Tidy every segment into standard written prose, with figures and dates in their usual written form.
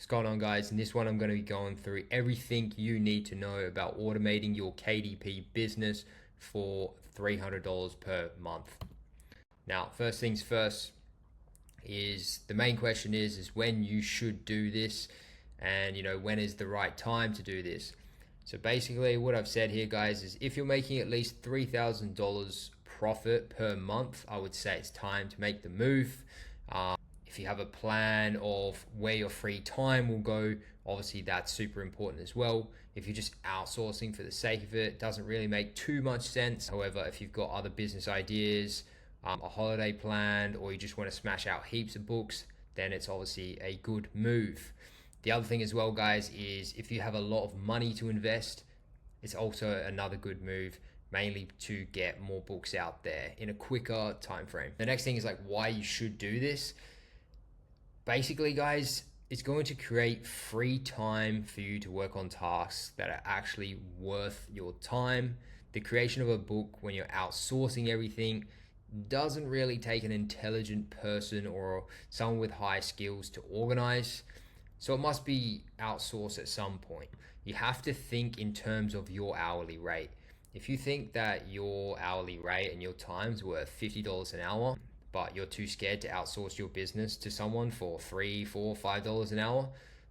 What's going on, guys? In this one, I'm going to be going through everything you need to know about automating your KDP business for $300 per month. Now, first things first is the main question is when you should do this, and when is the right time to do this. So basically what I've said here, guys, is if you're making at least $3,000 profit per month, I would say it's time to make the move. If you have a plan of where your free time will go, obviously that's super important as well. If you're just outsourcing for the sake of it, doesn't really make too much sense. However, if you've got other business ideas, a holiday planned, or you just want to smash out heaps of books, then it's obviously a good move. The other thing as well, guys, is if you have a lot of money to invest, it's also another good move, mainly to get more books out there in a quicker time frame. The next thing is like why you should do this. Basically, guys, it's going to create free time for you to work on tasks that are actually worth your time. The creation of a book, when you're outsourcing everything, doesn't really take an intelligent person or someone with high skills to organize. So it must be outsourced at some point. You have to think in terms of your hourly rate. If you think that your hourly rate and your time's worth $50 an hour, but you're too scared to outsource your business to someone for $3, $4, $5 an hour,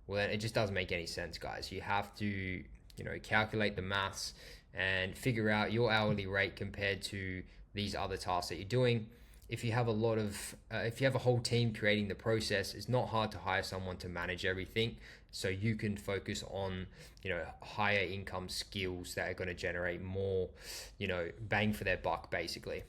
well, then it just doesn't make any sense, guys. You have to, calculate the maths and figure out your hourly rate compared to these other tasks that you're doing. If you have if you have a whole team creating the process, it's not hard to hire someone to manage everything, so you can focus on, higher income skills that are going to generate more, bang for their buck, basically.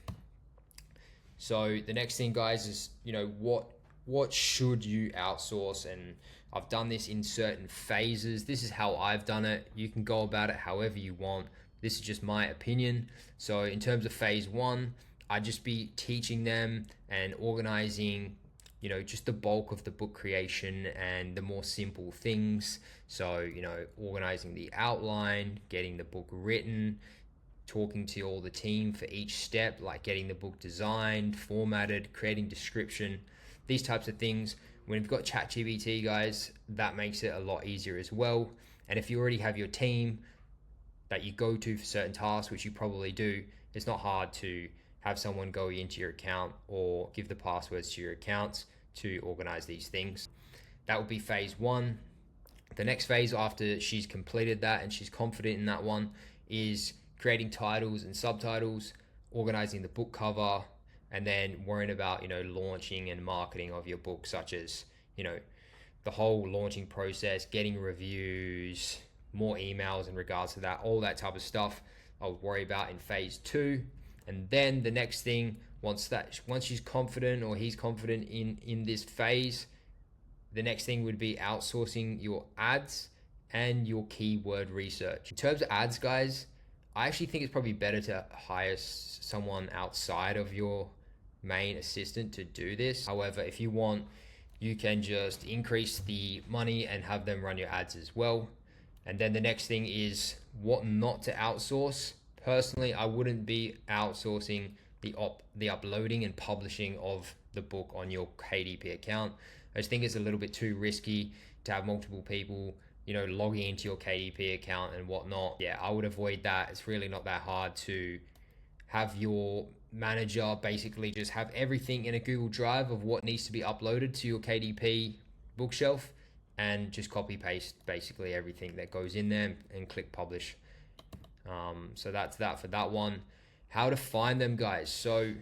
So the next thing, guys, is what should you outsource? And I've done this in certain phases. This is how I've done it. You can go about it however you want. This is just my opinion. So in terms of phase one, I'd just be teaching them and organizing, just the bulk of the book creation and the more simple things. So, organizing the outline, getting the book written, talking to all the team for each step, like getting the book designed, formatted, creating description, these types of things. When you've got ChatGPT, guys, that makes it a lot easier as well. And if you already have your team that you go to for certain tasks, which you probably do, it's not hard to have someone go into your account or give the passwords to your accounts to organize these things. That would be phase one. The next phase, after she's completed that and she's confident in that one, is creating titles and subtitles, organizing the book cover, and then worrying about, launching and marketing of your book, such as, the whole launching process, getting reviews, more emails in regards to that, all that type of stuff I would worry about in phase two. And then the next thing, once she's confident or he's confident in this phase, the next thing would be outsourcing your ads and your keyword research. In terms of ads, guys, I actually think it's probably better to hire someone outside of your main assistant to do this. However, if you want, you can just increase the money and have them run your ads as well. And then the next thing is what not to outsource. Personally, I wouldn't be outsourcing the uploading and publishing of the book on your KDP account. I just think it's a little bit too risky to have multiple people logging into your KDP account and whatnot. Yeah, I would avoid that. It's really not that hard to have your manager basically just have everything in a Google Drive of what needs to be uploaded to your KDP bookshelf and just copy paste basically everything that goes in there and click publish. So that's that for that one. How to find them, guys. So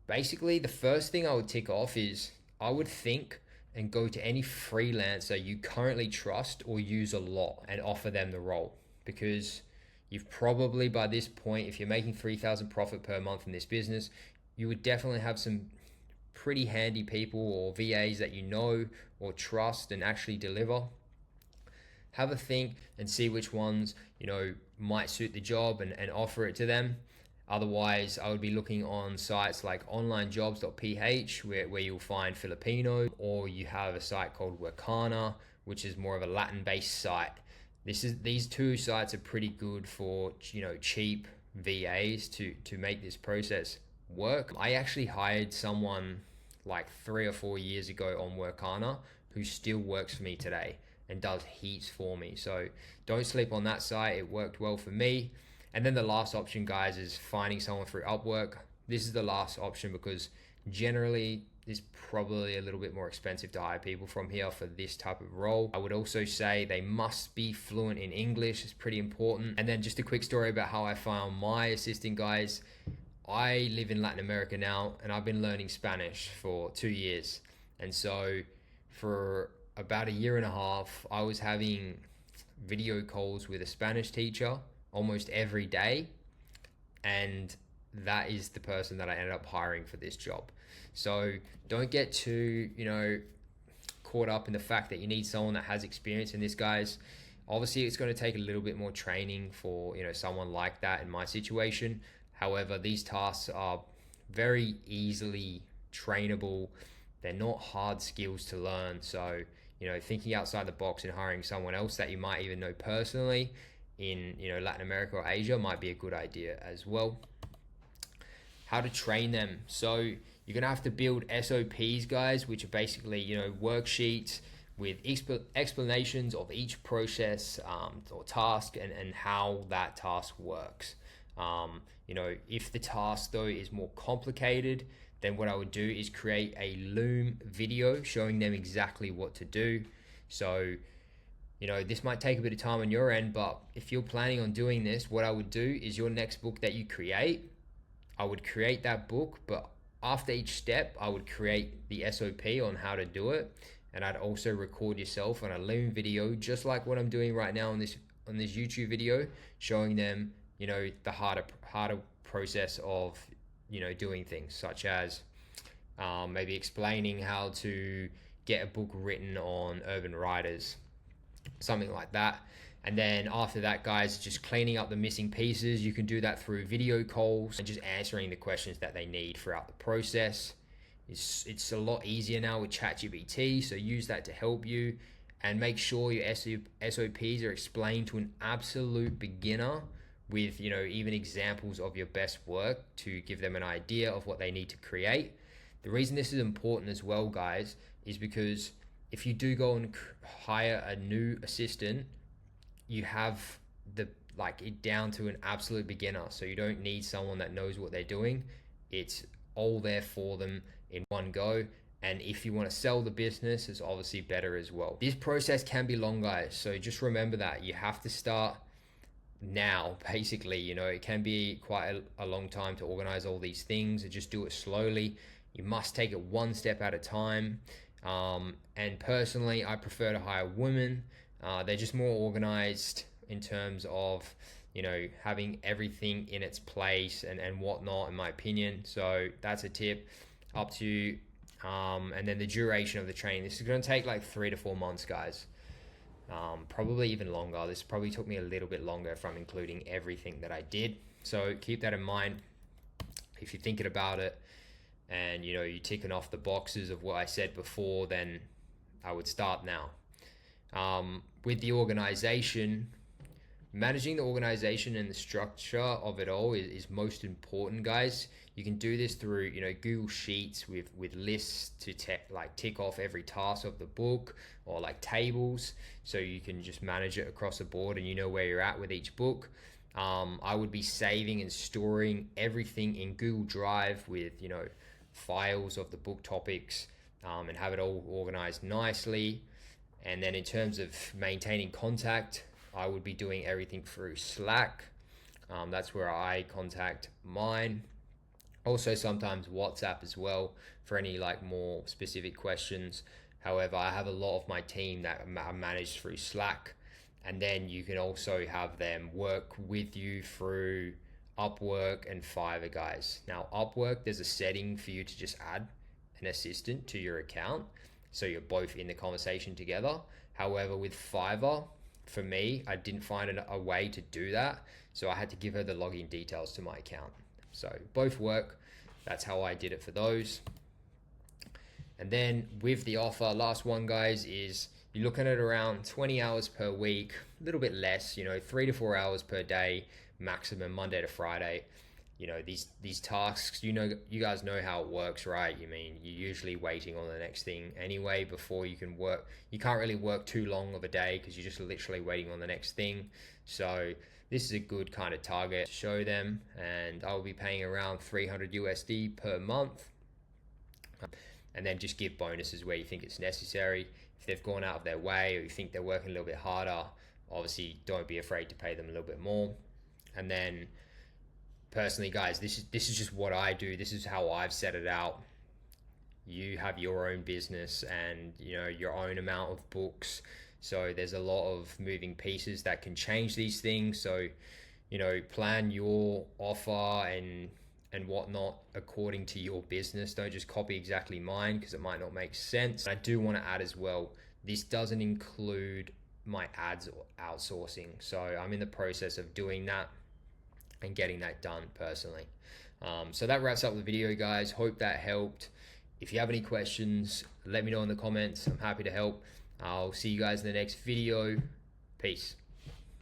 basically the first thing I would tick off is I would think and go to any freelancer you currently trust or use a lot and offer them the role, because you've probably by this point, if you're making 3,000 profit per month in this business, you would definitely have some pretty handy people or VAs that or trust and actually deliver. Have a think and see which ones might suit the job and offer it to them. Otherwise, I would be looking on sites like onlinejobs.ph where you'll find Filipino, or you have a site called Workana, which is more of a Latin-based site. These two sites are pretty good for cheap VAs to make this process work. I actually hired someone like 3 or 4 years ago on Workana who still works for me today and does heaps for me. So don't sleep on that site. It worked well for me. And then the last option, guys, is finding someone through Upwork. This is the last option because generally it's probably a little bit more expensive to hire people from here for this type of role. I would also say they must be fluent in English. It's pretty important. And then just a quick story about how I found my assistant, guys. I live in Latin America now, and I've been learning Spanish for 2 years. And so for about a year and a half, I was having video calls with a Spanish teacher almost every day. And that is the person that I ended up hiring for this job. So don't get too, caught up in the fact that you need someone that has experience in this, guys. Obviously, it's going to take a little bit more training for, someone like that in my situation. However, these tasks are very easily trainable. They're not hard skills to learn. So, thinking outside the box and hiring someone else that you might even know personally in, Latin America or Asia might be a good idea as well. How to train them. So you're going to have to build SOPs, guys, which are basically, worksheets with explanations of each process or task and how that task works. If the task though is more complicated, then what I would do is create a Loom video showing them exactly what to do. So, this might take a bit of time on your end, but if you're planning on doing this, what I would do is your next book that you create, I would create that book, but after each step, I would create the SOP on how to do it. And I'd also record yourself on a Loom video, just like what I'm doing right now on this YouTube video, showing them, the harder process of, doing things, such as maybe explaining how to get a book written on urban writers, something like that. And then after that, guys, just cleaning up the missing pieces. You can do that through video calls and just answering the questions that they need throughout the process. It's a lot easier now with ChatGPT, so use that to help you. And make sure your SOPs are explained to an absolute beginner with, even examples of your best work to give them an idea of what they need to create. The reason this is important as well, guys, is because if you do go and hire a new assistant, you have it down to an absolute beginner. So you don't need someone that knows what they're doing. It's all there for them in one go. And if you want to sell the business, it's obviously better as well. This process can be long, guys. So just remember that you have to start now, basically. It can be quite a long time to organize all these things, and just do it slowly. You must take it one step at a time. And personally, I prefer to hire women. They're just more organized in terms of, having everything in its place and whatnot, in my opinion. So that's a tip. Up to you. And then the duration of the training. This is going to take like 3 to 4 months, guys. Probably even longer. This probably took me a little bit longer if I'm including everything that I did. So keep that in mind if you're thinking about it. And, you're ticking off the boxes of what I said before, then I would start now. With the organization, managing the organization and the structure of it all is most important, guys. You can do this through, Google Sheets with lists to tick off every task of the book, or like tables, so you can just manage it across the board and you know where you're at with each book. I would be saving and storing everything in Google Drive with, files of the book topics, and have it all organized nicely. And then in terms of maintaining contact, I would be doing everything through Slack. That's where I contact mine. Also sometimes WhatsApp as well for any more specific questions. However, I have a lot of my team that are managed through Slack. And then you can also have them work with you through Upwork and Fiverr, guys. Now, Upwork, there's a setting for you to just add an assistant to your account, so you're both in the conversation together. However, with Fiverr, for me, I didn't find a way to do that, so I had to give her the login details to my account. So both work. That's how I did it for those. And then with the offer, last one, guys, is you're looking at around 20 hours per week, a little bit less, 3 to 4 hours per day, maximum Monday to Friday. you know, these tasks, you know, you guys know how it works, right? You mean you're usually waiting on the next thing anyway before you can work. You can't really work too long of a day because you're just literally waiting on the next thing. So this is a good kind of target to show them, and I'll be paying around 300 USD per month, and then just give bonuses where you think it's necessary. If they've gone out of their way or you think they're working a little bit harder, obviously don't be afraid to pay them a little bit more. And then personally, guys, this is just what I do. This is how I've set it out. You have your own business and, you know, your own amount of books. So there's a lot of moving pieces that can change these things. So, you know, plan your offer and whatnot according to your business. Don't just copy exactly mine because it might not make sense. I do want to add as well, this doesn't include my ads outsourcing. So I'm in the process of doing that and getting that done personally. So that wraps up the video, guys. Hope that helped. If you have any questions, let me know in the comments. I'm happy to help. I'll see you guys in the next video. Peace.